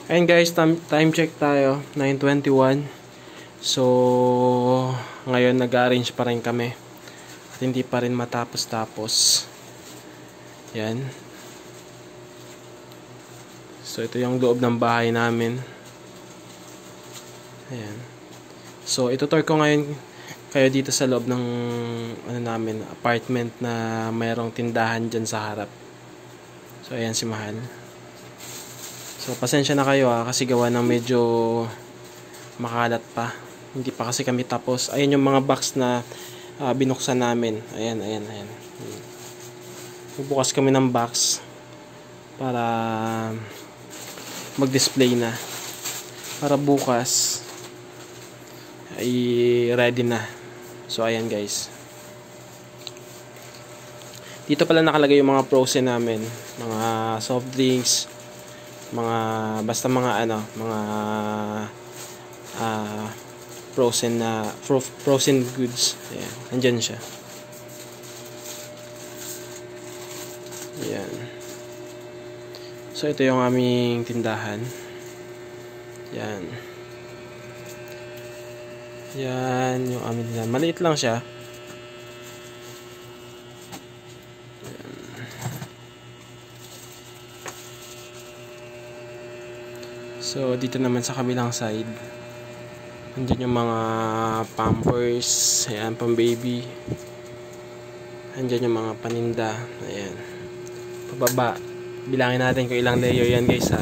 Ayun guys, time check tayo, 9:21. So, ngayon nag-arrange pa rin kami. At hindi pa rin matapos-tapos. Yan. So, ito yung loob ng bahay namin. Ayan. So, itutur ko ngayon kayo dito sa loob ng namin, apartment na mayroong tindahan dyan sa harap. So, ayan si Mahal. So, pasensya na kayo kasi gawa ng medyo makalat pa. Hindi pa kasi kami tapos. Ayan yung mga box na binuksan namin. Ayan. Bubukas kami ng box para mag-display na. Para bukas ay ready na. So, ayan guys. Dito pala nakalagay yung mga frozen namin. Mga soft drinks, basta mga frozen goods. Ayan, andyan siya. Ayan. So ito yung aming tindahan. Yan yung aming tindahan. Maliit lang siya. So, dito naman sa kabilang side, andyan yung mga pampers, ayan, pang baby. Andyan yung mga paninda, ayan. Pababa, bilangin natin kung ilang layer yan guys ha.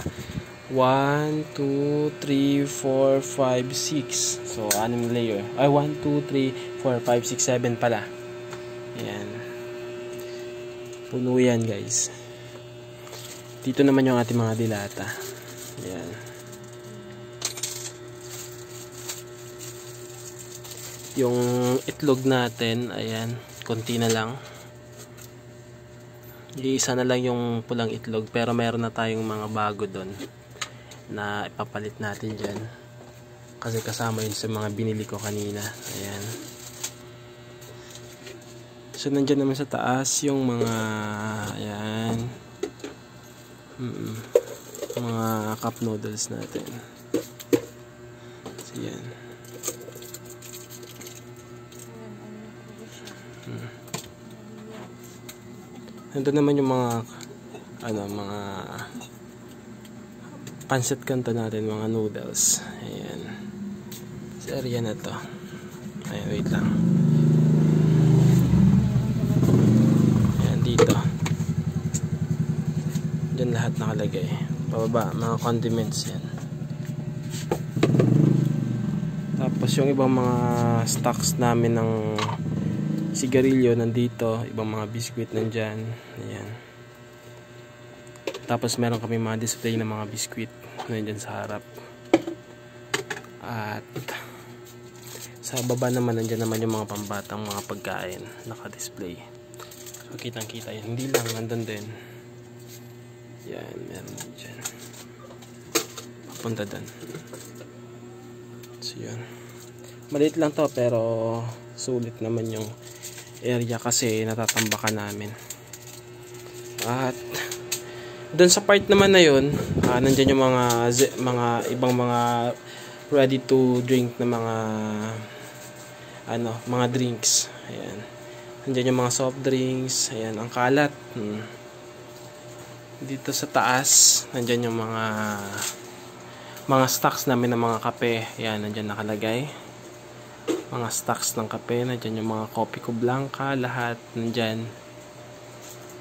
1, 2, 3, 4, 5, 6. So, 6 layer. Ay, 1, 2, 3, 4, 5, 6, 7 pala. Ayan. Puno yan guys. Dito naman yung ating mga dilata. Ayan. Yung itlog natin, ayan, konti na lang. Iisa na lang yung pulang itlog, pero meron na tayong mga bago doon na ipapalit natin dyan. Kasi kasama yun sa mga binili ko kanina. Ayan. So, nandyan naman sa taas yung mga, ayan, mga cup noodles natin. So, ayan. Nandun naman yung mga mga pancit canton natin, mga noodles. Ayan. Sa area na to. Ayan, wait lang. Ayan, dito. Diyan lahat nakalagay. Pababa, mga condiments yan. Tapos yung ibang mga stocks namin ng sigarilyo nandito, ibang mga biskwit nandyan. Ayan. Tapos meron kami mga display ng mga biskwit nandyan sa harap. At sa baba naman nandyan naman yung mga pambatang mga pagkain naka-display. So kitang kita yan. Hindi lang, nandun din. Yan, meron dyan. Papunta dun. So yun. Maliit lang to pero sulit naman yung area kasi natatambakan namin. At doon sa part naman na yun, nandyan yung mga ibang mga ready to drink na mga drinks. Ayan. Nandyan yung mga soft drinks. Ayan, ang kalat. Dito sa taas, nandyan yung mga stocks namin ng mga kape. Ayan, nandyan nakalagay. Mga stocks ng kape, nandyan yung mga Kopi Ko Blanca, lahat nandyan.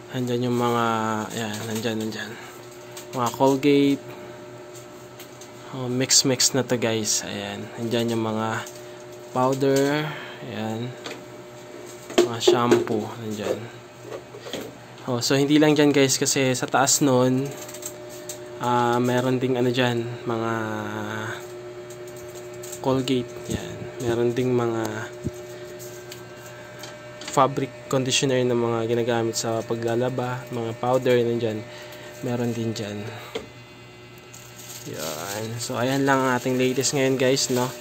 Nandyan yung mga, ayan, nandyan. Mga Colgate. Mix na to guys. Ayan, nandyan yung mga powder. Ayan. Mga shampoo, nandyan. So hindi lang dyan guys, kasi sa taas nun, meron ding dyan, mga Colgate. Ayan. Meron ding mga fabric conditioner na mga ginagamit sa paglalaba, mga powder nandyan. Meron din dyan. Yan. So, ayan lang ang ating latest ngayon guys, no?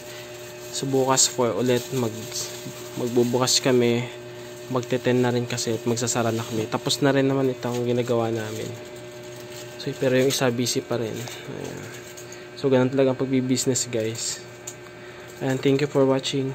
So, bukas ulit magbubukas kami. Magte-10 na rin kasi at magsasara na kami. Tapos na rin naman itong ginagawa namin. So, pero yung isa busy pa rin. Ayan. So, ganun talaga ang pagbi-business, guys. And thank you for watching.